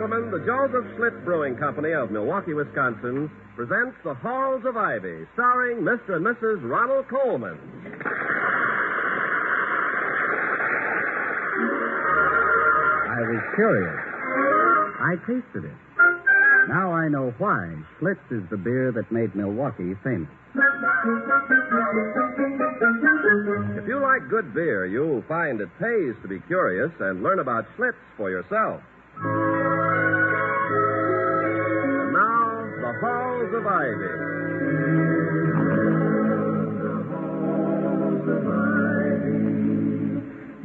gentlemen, the Joseph Schlitz Brewing Company of Milwaukee, Wisconsin, presents The Halls of Ivy, starring Mr. and Mrs. Ronald Coleman. I was curious. I tasted it. Now I know why Schlitz is the beer that made Milwaukee famous. If you like good beer, you'll find it pays to be curious and learn about Schlitz for yourself. And now, The Halls of Ivy.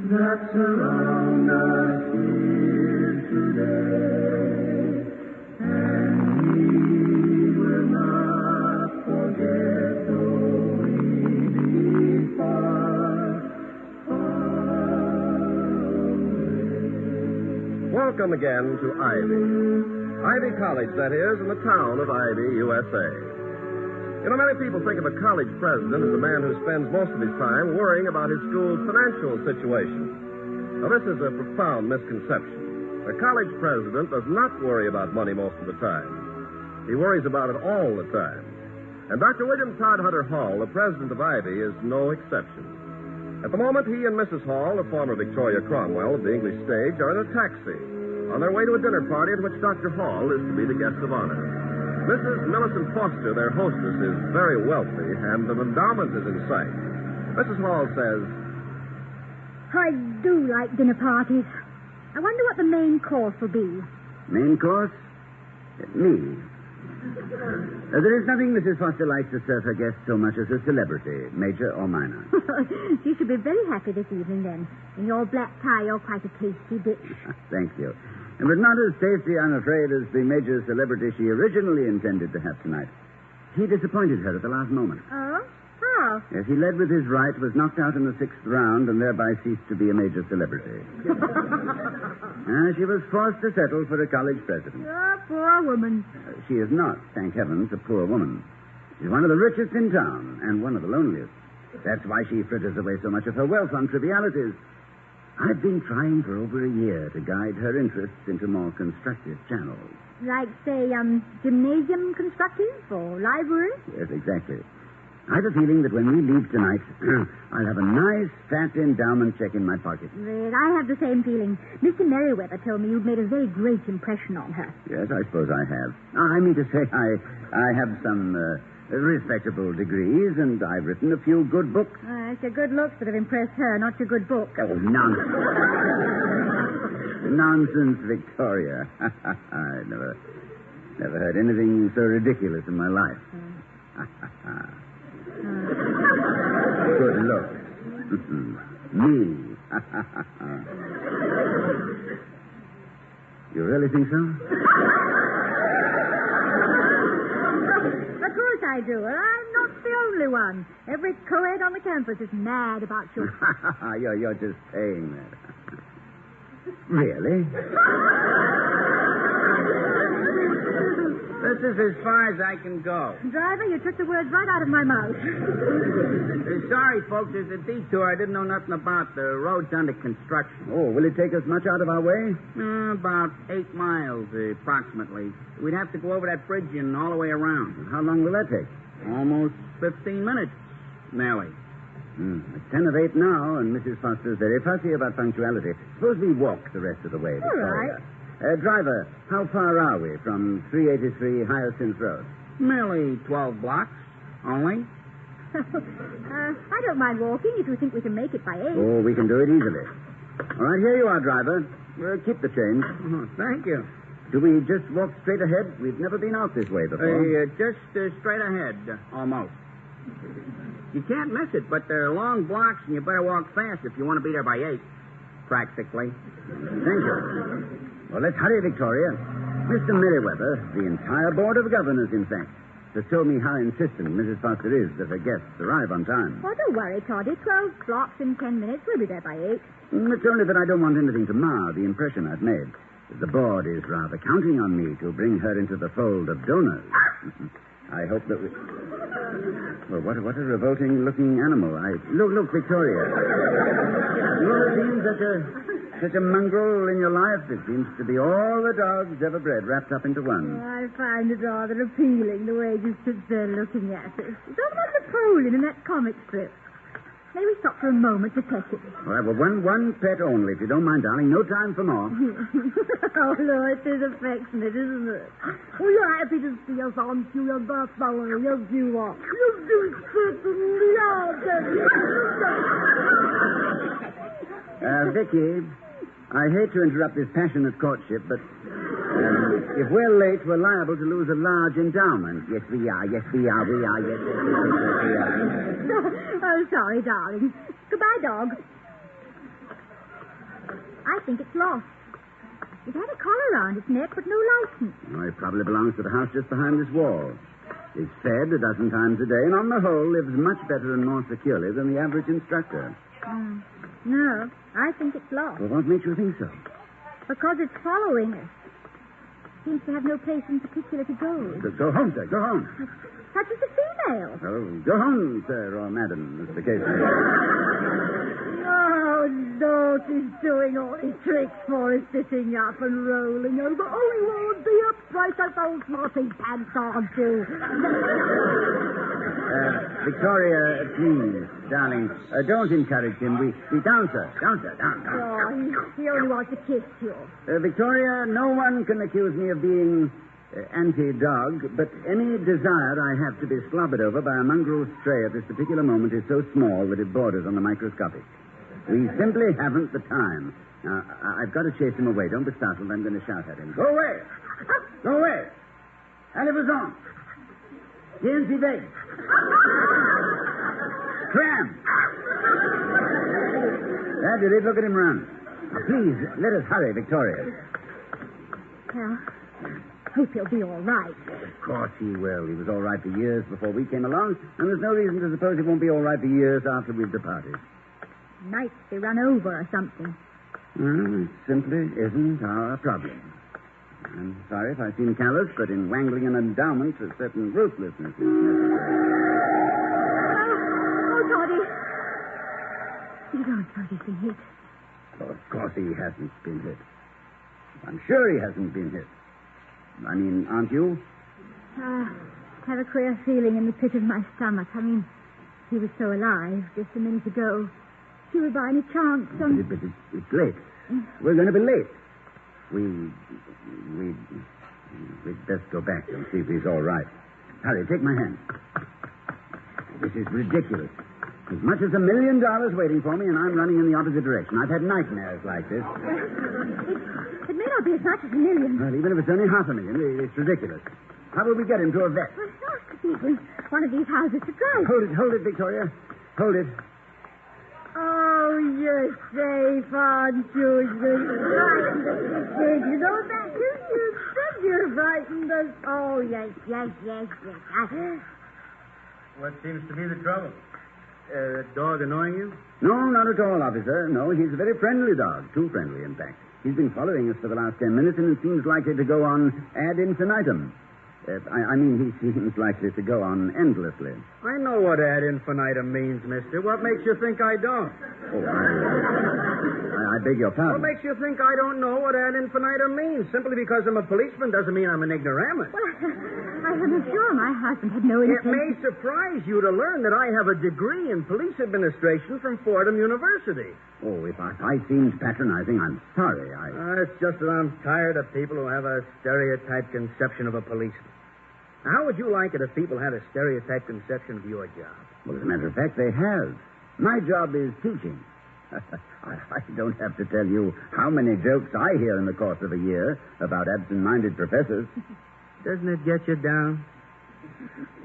That surround us here today, and we will not forget though we be far, far away. Welcome again to Ivy. Ivy College, that is, in the town of Ivy, USA. You know, many people think of a college president as a man who spends most of his time worrying about his school's financial situation. Now, this is a profound misconception. A college president does not worry about money most of the time. He worries about it all the time. And Dr. William Todd Hunter Hall, the president of Ivy, is no exception. At the moment, he and Mrs. Hall, the former Victoria Cromwell of the English stage, are in a taxi on their way to a dinner party at which Dr. Hall is to be the guest of honor. Mrs. Millicent Foster, their hostess, is very wealthy, and an endowment is in sight. Mrs. Hall says, I do like dinner parties. I wonder what the main course will be. Main course? Me. There is nothing Mrs. Foster likes to serve her guests so much as a celebrity, major or minor. You should be very happy this evening, then. In your black tie, you're quite a tasty dish. Thank you. But not as tasty, I'm afraid, as the major celebrity she originally intended to have tonight. He disappointed her at the last moment. Oh? How? Yes, he led with his right, was knocked out in the 6th round, and thereby ceased to be a major celebrity. She was forced to settle for a college president. Oh, poor woman. She is not, thank heavens, a poor woman. She's one of the richest in town, and one of the loneliest. That's why she fritters away so much of her wealth on trivialities. I've been trying for over a year to guide her interests into more constructive channels. Like, say, gymnasium constructing or library? Yes, exactly. I have a feeling that when we leave tonight, I'll have a nice, fat endowment check in my pocket. Well, I have the same feeling. Mr. Merriweather told me you'd made a very great impression on her. Yes, I suppose I have. I mean to say I have some respectable degrees, and I've written a few good books. It's your good looks that have impressed her, not your good book. Oh, nonsense. Nonsense, Victoria. I never heard anything so ridiculous in my life. Good looks. Me. You really think so? Of course I do. I'm not the only one. Every co-ed on the campus is mad about you. You're just saying that. Really? This is as far as I can go. Driver, you took the words right out of my mouth. Sorry, folks, there's a detour. I didn't know nothing about. The road's under construction. Oh, will it take us much out of our way? About 8 miles, approximately. We'd have to go over that bridge and all the way around. How long will that take? Almost 15 minutes, Nellie. It's 10 of 8 now, and Mrs. Foster's very fussy about punctuality. Suppose we walk the rest of the way, Victoria. All right. Driver, how far are we from 383 Hyacinth Road? Merely 12 blocks, only. I don't mind walking if you think we can make it by 8. Oh, we can do it easily. All right, here you are, driver. Keep the change. Oh, thank you. Do we just walk straight ahead? We've never been out this way before. Just straight ahead, almost. You can't miss it, but they're long blocks, and you better walk fast if you want to be there by 8, practically. Thank you. Well, let's hurry, Victoria. Mr. Merriweather, the entire Board of Governors, in fact, has told me how insistent Mrs. Foster is that her guests arrive on time. Oh, don't worry, Toddy. 12 blocks in 10 minutes. We'll be there by 8. It's only that I don't want anything to mar the impression I've made. The board is rather counting on me to bring her into the fold of donors. I hope that we... Well, what a revolting-looking animal. Look, Victoria. You all seem such Such a mongrel in your life. It seems to be all the dogs ever bred wrapped up into one. I find it rather appealing, the way you sit there looking at it. It's all like Napoleon in that comic strip. May we stop for a moment to pet it? All right, well, one pet only, if you don't mind, darling. No time for more. Oh, Lord, it is affectionate, isn't it? Oh, you're happy to see us, aren't you, you buffalo? Yes, you are. You do certainly are, Vicky, I hate to interrupt this passionate courtship, but if we're late, we're liable to lose a large endowment. Yes, we are. Yes, we are. We are. Yes, we are. Oh, sorry, darling. Goodbye, dog. I think it's lost. It had a collar around its neck, but no license. Well, it probably belongs to the house just behind this wall. It's fed a dozen times a day, and on the whole lives much better and more securely than the average instructor. No, I think it's lost. Well, what makes you think so? Because it's following us. Seems to have no place in particular to go. Go home, sir. Go home. Such as a female. Oh, go home, sir, or madam, as the case may be. Oh, no, she's doing all these tricks for us, sitting up and rolling over. Oh, you won't be upright as those smarty pants, aren't you? Victoria, please, darling, don't encourage him. We down, sir. Down, sir. Down. Oh, he only wants to kiss you. Victoria, no one can accuse me of being anti-dog, but any desire I have to be slobbered over by a mongrel stray at this particular moment is so small that it borders on the microscopic. We simply haven't the time. Now, I've got to chase him away. Don't be startled. I'm going to shout at him. Go away! Go away! Allez, vous en! Viens si vite! Cram! That did it. Look at him run. Now, please, let us hurry, Victoria. Well, hope he'll be all right. Of course he will. He was all right for years before we came along, and there's no reason to suppose he won't be all right for years after we've departed. Might be run over or something. Well, it simply isn't our problem. I'm sorry if I seem callous, but in wangling an endowment, a certain ruthlessness is necessary. Oh, Toddy. You don't suppose he's been hit? Oh, of course he hasn't been hit. I'm sure he hasn't been hit. I mean, aren't you? I have a queer feeling in the pit of my stomach. I mean, he was so alive just a minute ago. If you were by any chance But it's late. We're going to be late. We'd best go back and see if he's all right. Harry, take my hand. This is ridiculous. As much as $1 million waiting for me, and I'm running in the opposite direction. I've had nightmares like this. It may not be as much as $1 million. Well, even if it's only $500,000, it's ridiculous. How will we get him to a vet? Well, he ought to be in one of these houses to drive. Hold it, Victoria. Hold it. Oh, you're safe, aren't you? You're frightened us, you know that? You said you're frightened us. Oh, yes. What seems to be the trouble? Dog annoying you? No, not at all, officer. No, he's a very friendly dog. Too friendly, in fact. He's been following us for the last 10 minutes, and it seems likely to go on ad infinitum. I mean, he seems likely to go on endlessly. I know what ad infinitum means, mister. What makes you think I don't? Oh, I beg your pardon. What makes you think I don't know what ad infinitum means? Simply because I'm a policeman doesn't mean I'm an ignoramus. Well, I am sure my husband had no It may surprise you to learn that I have a degree in police administration from Fordham University. Oh, if I seemed patronizing, I'm sorry. It's just that I'm tired of people who have a stereotyped conception of a policeman. Now, how would you like it if people had a stereotyped conception of your job? Well, as a matter of fact, they have. My job is teaching. I don't have to tell you how many jokes I hear in the course of a year about absent-minded professors. Doesn't it get you down?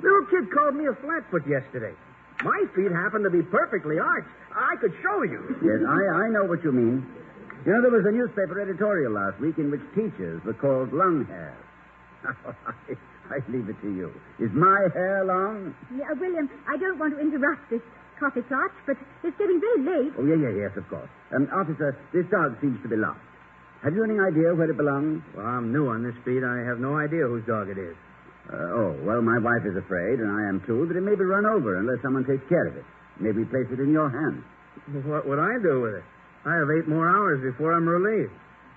Little kid called me a flatfoot yesterday. My feet happen to be perfectly arched. I could show you. Yes, I know what you mean. You know, there was a newspaper editorial last week in which teachers were called long hairs. I leave it to you. Is my hair long? Yeah, William, I don't want to interrupt this coffee clutch, but it's getting very late. Oh, yes, of course. Officer, this dog seems to be lost. Have you any idea where it belongs? Well, I'm new on this beat. I have no idea whose dog it is. Well, my wife is afraid, and I am too, that it may be run over unless someone takes care of it. Maybe place it in your hands. What would I do with it? I have 8 more hours before I'm relieved.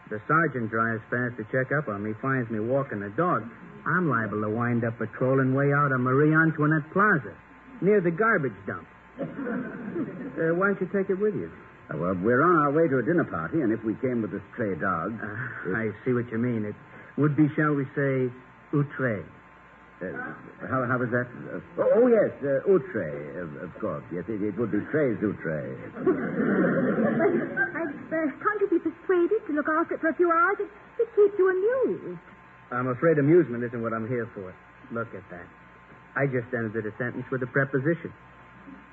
The sergeant drives past to check up on me, finds me walking the dog. I'm liable to wind up patrolling way out on Marie Antoinette Plaza, near the garbage dump. Why don't you take it with you? Well, we're on our way to a dinner party, and if we came with a stray dog... I see what you mean. It would be, shall we say, outre. How was that? Yes, outre, of course. Yes, it would be très outre. Can't you be persuaded to look after it for a few hours? It keeps you amused. I'm afraid amusement isn't what I'm here for. Look at that. I just ended a sentence with a preposition.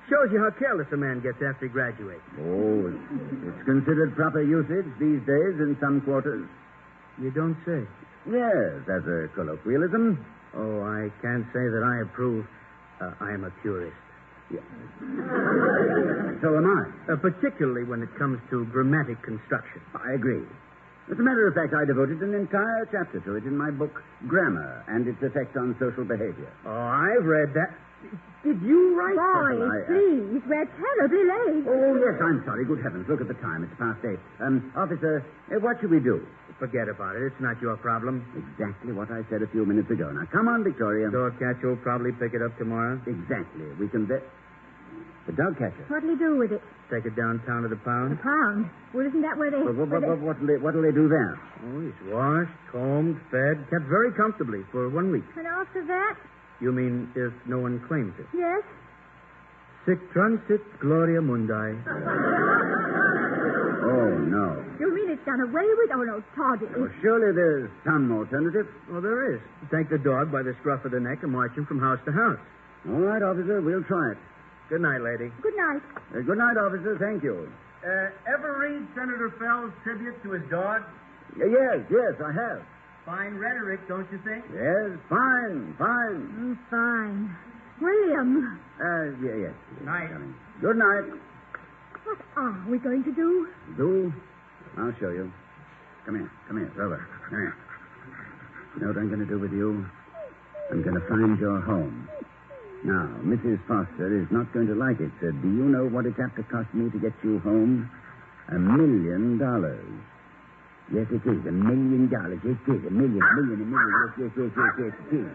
Shows you how careless a man gets after he graduates. Oh, it's considered proper usage these days in some quarters. You don't say. Yes, as a colloquialism. Oh, I can't say that I approve. I am a purist. Yeah. So am I. Particularly when it comes to grammatic construction. I agree. As a matter of fact, I devoted an entire chapter to it in my book, Grammar and its Effect on Social Behavior. Oh, I've read that. Did you write that? Boy, please, we're terribly late. Oh, yes, I'm sorry. Good heavens, look at the time. It's past 8. Officer, what should we do? Forget about it. It's not your problem. Exactly what I said a few minutes ago. Now, come on, Victoria. Dog catcher will probably pick it up tomorrow. Exactly. We can bet. The dog catcher. What'll he do with it? Take it downtown to the pound. The pound? Well, isn't that where they... What'll they do there? Oh, he's washed, combed, fed, kept very comfortably for 1 week. And after that? You mean if no one claims it? Yes. Sic transit gloria mundi. Oh, no. You mean it's done away with? Oh, no, Todd. Well, surely there's some alternative. Well, there is. Take the dog by the scruff of the neck and march him from house to house. All right, officer, we'll try it. Good night, lady. Good night. Good night, officer. Thank you. Ever read Senator Fell's tribute to his dog? Yes, I have. Fine rhetoric, don't you think? Yes, fine. Fine. William. Yes. Night. Good night. What are we going to do? Do? I'll show you. Come here, Rover. Come here. You know what I'm going to do with you? I'm going to find your home. Now, Mrs. Foster is not going to like it. Do you know what it's apt to cost me to get you home? $1 million. Yes, it is. $1 million. Yes, it is. $1 million. Yes, it is.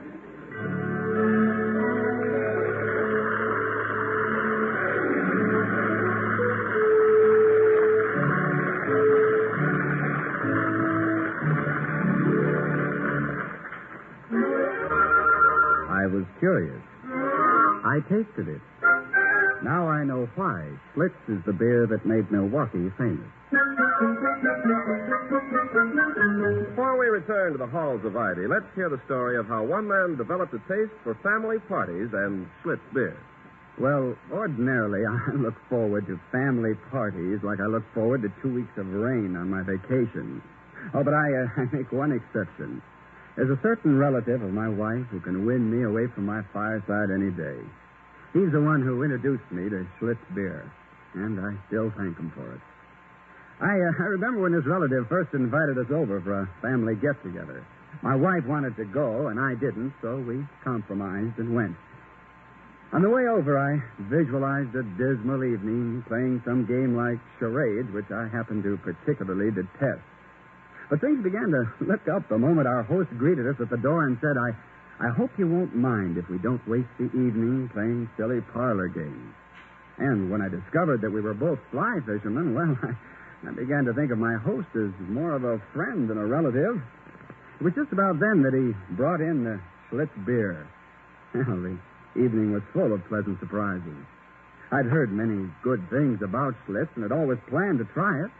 I was curious. I tasted it. Now I know why Schlitz is the beer that made Milwaukee famous. Before we return to the halls of Ivy, let's hear the story of how one man developed a taste for family parties and Schlitz beer. Well, ordinarily, I look forward to family parties like I look forward to 2 weeks of rain on my vacation. Oh, but I make one exception. There's a certain relative of my wife who can win me away from my fireside any day. He's the one who introduced me to Schlitz beer, and I still thank him for it. I remember when this relative first invited us over for a family get-together. My wife wanted to go, and I didn't, so we compromised and went. On the way over, I visualized a dismal evening playing some game like charades, which I happen to particularly detest. But things began to look up the moment our host greeted us at the door and said, I hope you won't mind if we don't waste the evening playing silly parlor games. And when I discovered that we were both fly fishermen, well, I began to think of my host as more of a friend than a relative. It was just about then that he brought in the Schlitz beer. Well, the evening was full of pleasant surprises. I'd heard many good things about Schlitz and had always planned to try it.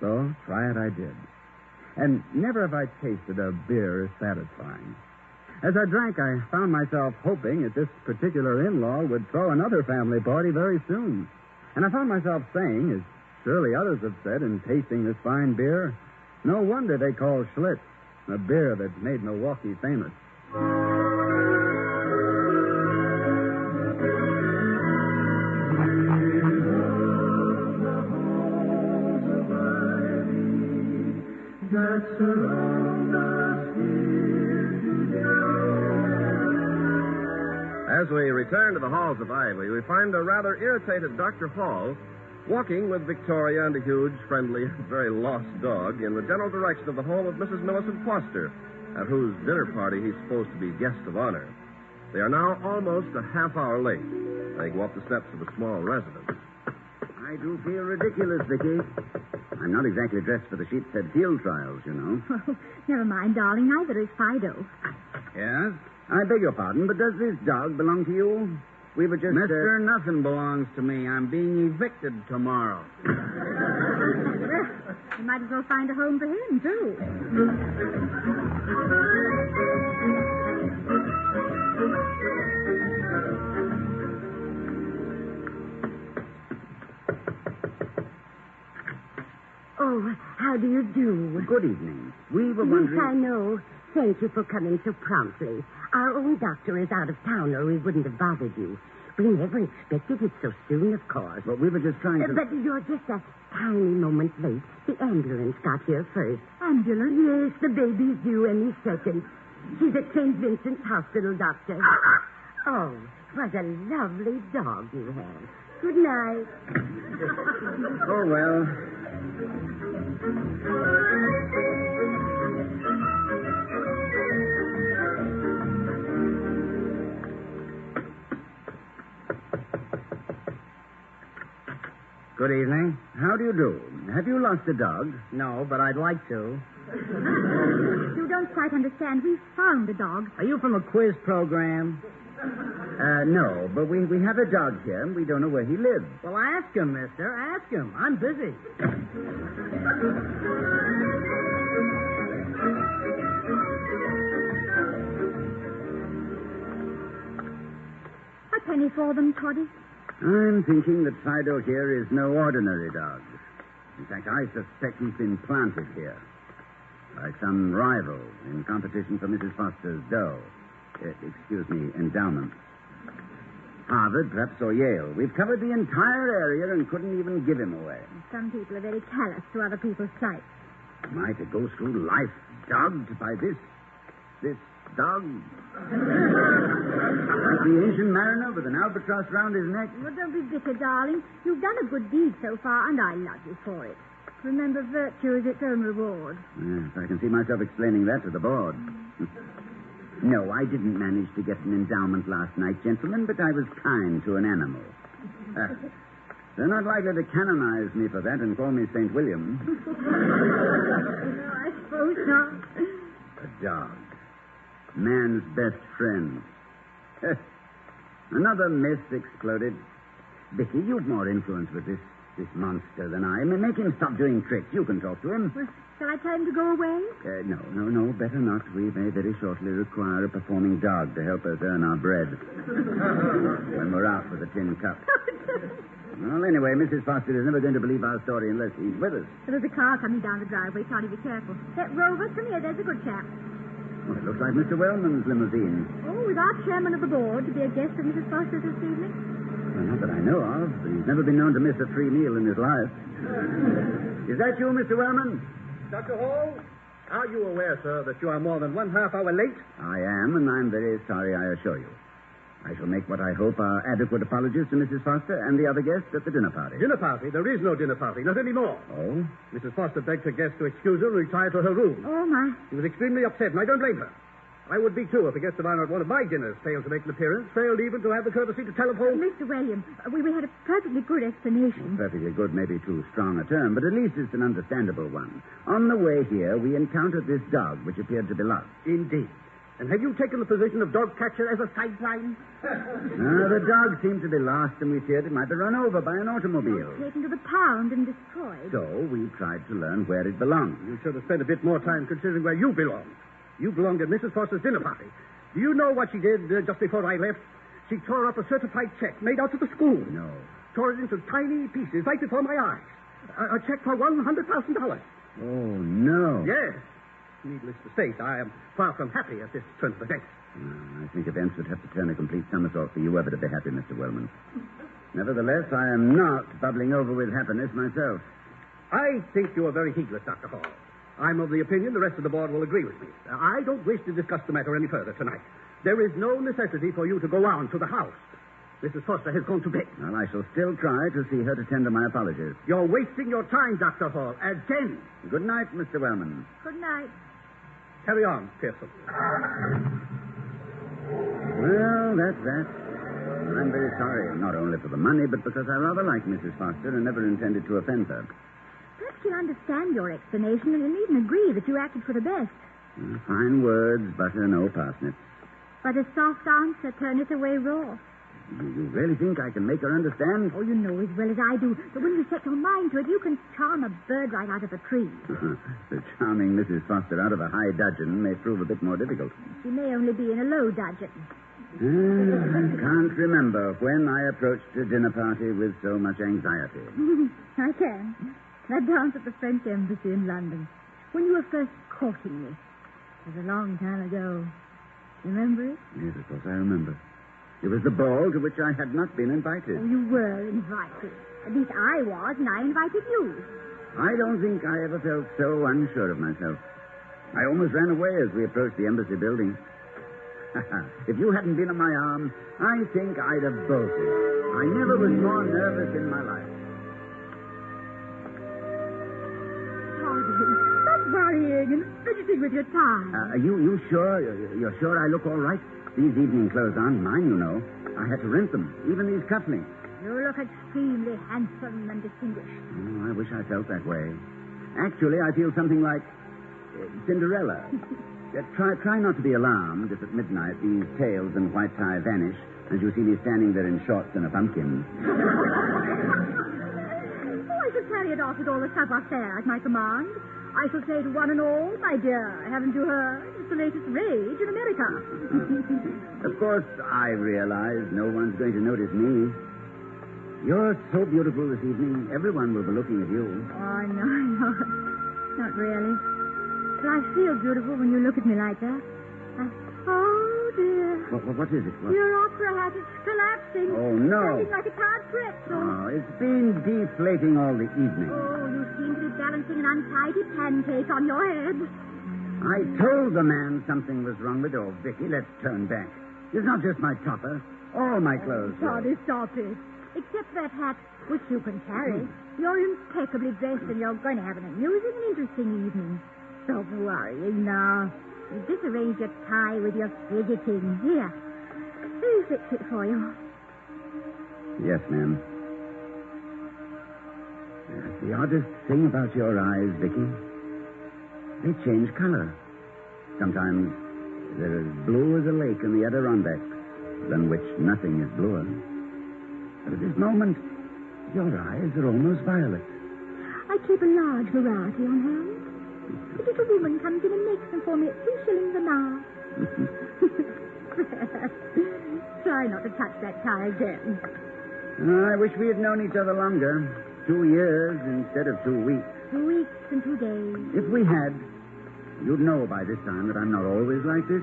So try it I did. And never have I tasted a beer as satisfying. As I drank, I found myself hoping that this particular in-law would throw another family party very soon. And I found myself saying, as surely others have said in tasting this fine beer, no wonder they call Schlitz a beer that made Milwaukee famous. That surround us here today. As we return to the halls of Ivy, we find a rather irritated Dr. Hall Walking with Victoria and a huge, friendly, very lost dog in the general direction of the home of Mrs. Millicent Foster, at whose dinner party he's supposed to be guest of honor. They are now almost a half hour late. They go up the steps of a small residence. I do feel ridiculous, Vicky. I'm not exactly dressed for the sheepshead field trials, you know. Oh, never mind, darling. Neither is Fido. Yes? I beg your pardon, but does this dog belong to you? We were just... Mister, nothing belongs to me. I'm being evicted tomorrow. Well, you might as well find a home for him, too. Oh, how do you do? Good evening. We were Yes, wondering... I know. Thank you for coming so promptly. Our own doctor is out of town, or we wouldn't have bothered you. We never expected it so soon, of course. But we were just trying to... But you're just a tiny moment late. The ambulance got here first. Ambulance? Yes, the baby's due any second. She's at St. Vincent's Hospital, Doctor. Oh, what a lovely dog you have. Good night. Oh, well... Good evening. How do you do? Have you lost a dog? No, but I'd like to. You don't quite understand. We found the dog. Are you from a quiz program? No, but we have a dog here, and we don't know where he lives. Well, ask him, mister. Ask him. I'm busy. A penny for them, Toddy. I'm thinking that Fido here is no ordinary dog. In fact, I suspect he's been planted here. By some rival in competition for Mrs. Foster's dough. Endowment. Harvard, perhaps, or Yale. We've covered the entire area and couldn't even give him away. Some people are very callous to other people's plight. Am I to go through life dogged by this dog? Like the ancient mariner with an albatross round his neck? Well, don't be bitter, darling. You've done a good deed so far, and I love you for it. Remember, virtue is its own reward. Yes, I can see myself explaining that to the board. No, I didn't manage to get an endowment last night, gentlemen, but I was kind to an animal. They're not likely to canonize me for that and call me St. William. No, I suppose not. A dog. Man's best friend. Another myth exploded. Becky, you've more influence with this monster than I. Make him stop doing tricks. You can talk to him. Well, shall I tell him to go away? No, better not. We may very shortly require a performing dog to help us earn our bread. When we're out with a tin cup. Well, anyway, Mrs. Foster is never going to believe our story unless he's with us. There's a car coming down the driveway. Toddy, be careful. Rover, come here. There's a good chap. Oh, it looks like Mr. Wellman's limousine. Oh, with our chairman of the board to be a guest of Mrs. Foster this evening. Well, not that I know of. He's never been known to miss a free meal in his life. Is that you, Mr. Wellman? Dr. Hall, are you aware, sir, that you are more than 1/2 hour late? I am, and I'm very sorry, I assure you. I shall make what I hope are adequate apologies to Mrs. Foster and the other guests at the dinner party. Dinner party? There is no dinner party, not anymore. Oh? Mrs. Foster begged her guests to excuse her and retire to her room. Oh, my. She was extremely upset, and I don't blame her. I would be, too, if a guest of honor at one of my dinners failed to make an appearance, failed even to have the courtesy to telephone. Mr. William, we had a perfectly good explanation. Perfectly good may be too strong a term, but at least it's an understandable one. On the way here, we encountered this dog, which appeared to be lost. Indeed. And have you taken the position of dog catcher as a sideline? The dog seemed to be lost, and we feared it might be run over by an automobile. Taken to the pound and destroyed. So we tried to learn where it belonged. You should have spent a bit more time considering where you belong. You belonged at Mrs. Foster's dinner party. Do you know what she did just before I left? She tore up a certified check made out to the school. No. Tore it into tiny pieces right before my eyes. A check for $100,000. Oh, no. Yes. Needless to state, I am far from happy at this turn of events. I think events would have to turn a complete somersault for you ever to be happy, Mr. Wellman. Nevertheless, I am not bubbling over with happiness myself. I think you are very heedless, Dr. Hall. I'm of the opinion the rest of the board will agree with me. I don't wish to discuss the matter any further tonight. There is no necessity for you to go on to the house. Mrs. Foster has gone to bed. Well, I shall still try to see her to tender my apologies. You're wasting your time, Dr. Hall. Again. Good night, Mr. Wellman. Good night. Carry on, Pearson. Well, that's that. I'm very sorry, not only for the money, but because I rather like Mrs. Foster and never intended to offend her. Perhaps you'll understand your explanation and even agree that you acted for the best. Fine words, butter, no parsnips. But a soft answer turneth away wrath. You really think I can make her understand? Oh, you know as well as I do that when you set your mind to it, you can charm a bird right out of a tree. The charming Mrs. Foster out of a high dudgeon may prove a bit more difficult. She may only be in a low dudgeon. I can't remember when I approached a dinner party with so much anxiety. I can. That dance at the French Embassy in London, when you were first courting me. It was a long time ago. Remember it? Yes, of course, I remember. It was the ball to which I had not been invited. Oh, you were invited. At least I was, and I invited you. I don't think I ever felt so unsure of myself. I almost ran away as we approached the embassy building. If you hadn't been on my arm, I think I'd have bolted. I never was more nervous in my life. Stop worrying and fidgeting with your tie. You sure? You're sure I look all right? These evening clothes aren't mine, you know. I had to rent them, even these cufflinks. You look extremely handsome and distinguished. Oh, I wish I felt that way. Actually, I feel something like Cinderella. Try not to be alarmed if at midnight these tails and white tie vanish as you see me standing there in shorts and a pumpkin. Oh, I shall carry it off with all the savoir-faire at my command. I shall say to one and all, my dear, haven't you heard? It's the latest rage in America. Of course, I realize no one's going to notice me. You're so beautiful this evening. Everyone will be looking at you. Oh, no. Not really. But I feel beautiful when you look at me like that. Oh, dear. What is it? What? Your opera hat is collapsing. Oh, no. Standing like a tired pretzel. Oh, it's been deflating all the evening. Oh, you seem to be balancing an untidy pancake on your head. I told the man something was wrong with it. Oh, Vicky, let's turn back. It's not just my topper. All my clothes. Toddy, stop it. Except that hat, which you can carry. You're impeccably dressed, and you're going to have an amusing and interesting evening. Stop worrying now. You disarranged your tie with your fidgeting. Here. Let me fix it for you. Yes, ma'am. The oddest thing about your eyes, Vicky, they change color. Sometimes they're as blue as a lake in the Adirondacks, than which nothing is bluer. But at this moment, your eyes are almost violet. I keep a large variety on hand. A little woman comes in and makes them for me at 2 shillings an hour. Try not to touch that tie again. I wish we had known each other longer. 2 years instead of 2 weeks. 2 weeks and 2 days. If we had, you'd know by this time that I'm not always like this.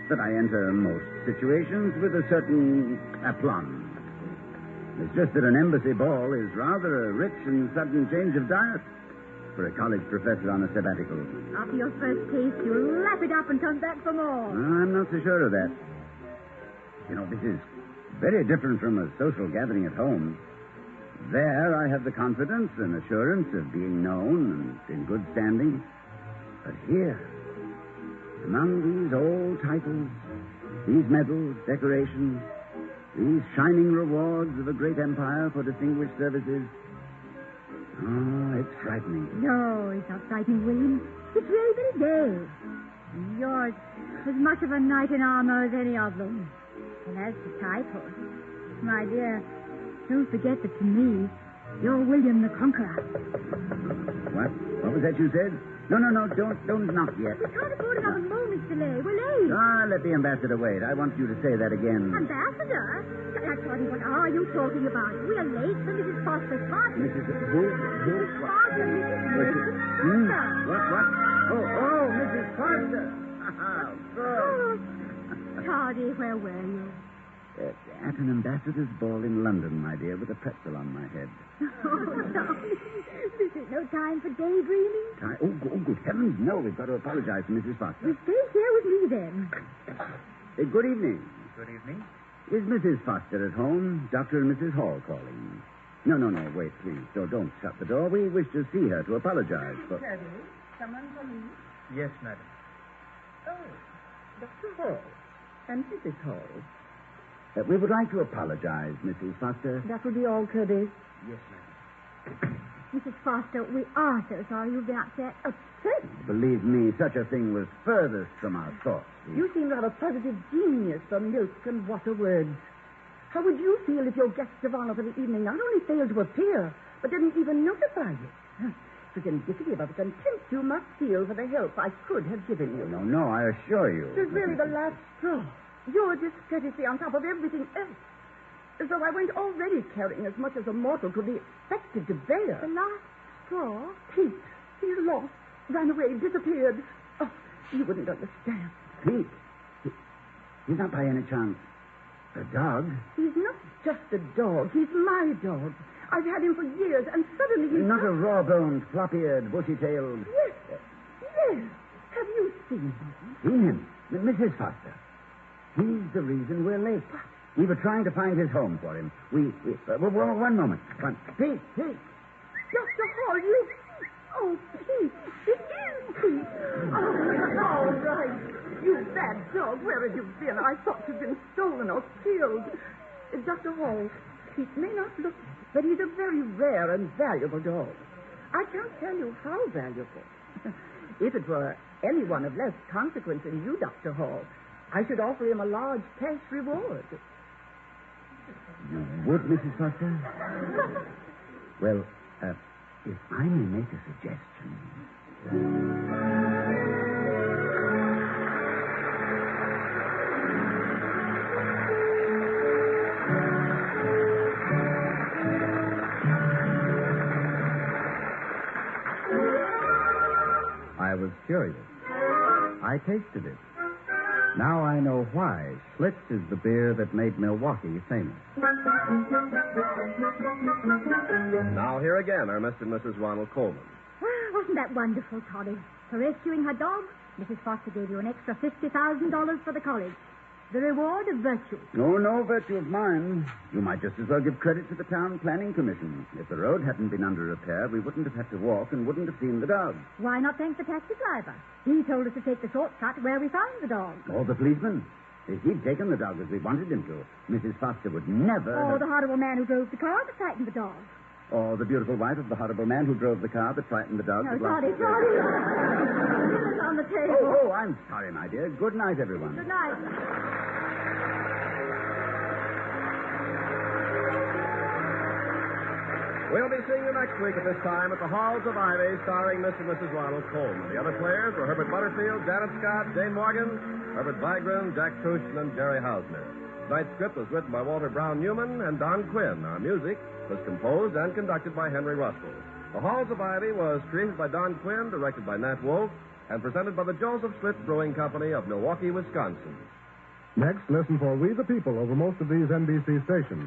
That I enter most situations with a certain aplomb. It's just that an embassy ball is rather a rich and sudden change of diet for a college professor on a sabbatical. After your first taste, you'll lap it up and come back for more. I'm not so sure of that. You know, this is very different from a social gathering at home. There, I have the confidence and assurance of being known and in good standing. But here, among these old titles, these medals, decorations, these shining rewards of a great empire for distinguished services, it's frightening. No, it's not frightening, William. It's very, very gay. Yours as much of a knight in armor as any of them. And as for titles, my dear, don't forget that to me, you're William the Conqueror. What? What was that you said? No, don't knock yet. We can't afford another moment's delay. We're late. Let the ambassador wait. I want you to say that again. Ambassador? What are you talking about? We are late for Mrs. Foster's party. Mrs. Who? Mrs. Foster, Mrs. What? Oh, Mrs. Foster. Good. Toddy, where were you? At an ambassador's ball in London, my dear, with a pretzel on my head. Oh, no. This is no time for daydreaming. Oh, good heavens, no. We've got to apologize to Mrs. Foster. You stay here with me, then. Good evening. Good evening. Is Mrs. Foster at home? Dr. and Mrs. Hall calling. No, wait, please. Don't shut the door. We wish to see her to apologize for... Someone for me? Yes, madam. Oh, Dr. Hall and Mrs. Hall. We would like to apologize, Mrs. Foster. That will be all, Kirby. Yes, madam. Mrs. Foster, we are so sorry you've been upset. Upset? Believe me, such a thing was furthest from our thoughts. You seem to have a positive genius for milk and water words. How would you feel if your guest of honor for the evening not only failed to appear, but didn't even notify you? It was indicative of the contempt you must feel for the help I could have given you. No, I assure you. It was really the last straw. Your discourtesy on top of everything else. As though I weren't already carrying as much as a mortal could be expected to bear. The last straw? Pete, he's lost, ran away, disappeared. Oh, you wouldn't understand. Pete? He's not by any chance a dog? He's not just a dog. He's my dog. I've had him for years, and suddenly he's... Not a raw-boned, floppy-eared, bushy-tailed... Yes. Have you seen him? Seen him? Mrs. Foster. He's the reason we're late. We were trying to find his home for him. One moment. Pete! Dr. Hall, you... Oh, Pete. It is Pete. Oh, all right. You bad dog. Where have you been? I thought you'd been stolen or killed. Dr. Hall, Pete may not look, but he's a very rare and valuable dog. I can't tell you how valuable. If it were anyone of less consequence than you, Dr. Hall, I should offer him a large cash reward. You would, Mrs. Foster? Well, if I may make a suggestion... I was curious. I tasted it. Now I know why Schlitz is the beer that made Milwaukee famous. Now, here again are Mr. and Mrs. Ronald Coleman. Wasn't that wonderful, Toddy? For rescuing her dog, Mrs. Foster gave you an extra $50,000 for the college. The reward of virtue. No virtue of mine. You might just as well give credit to the Town Planning Commission. If the road hadn't been under repair, we wouldn't have had to walk and wouldn't have seen the dog. Why not thank the taxi driver? He told us to take the shortcut where we found the dog. Or the policeman. If he'd taken the dog as we wanted him to, Mrs. Foster would never Or the horrible man who drove the car that frightened the dog. Or the beautiful wife of the horrible man who drove the car that frightened the dog. No, Toddy. Dinner's on the table. Oh, I'm sorry, my dear. Good night, everyone. Good night. We'll be seeing you next week at this time at the Halls of Ivy, starring Mr. and Mrs. Ronald Coleman. The other players were Herbert Butterfield, Janet Scott, Jane Morgan, Herbert Vigran, Jack Truschen, and Jerry Hausner. Tonight's script was written by Walter Brown Newman and Don Quinn. Our music was composed and conducted by Henry Russell. The Halls of Ivy was created by Don Quinn, directed by Nat Wolf, and presented by the Joseph Schlitz Brewing Company of Milwaukee, Wisconsin. Next, listen for We the People over most of these NBC stations.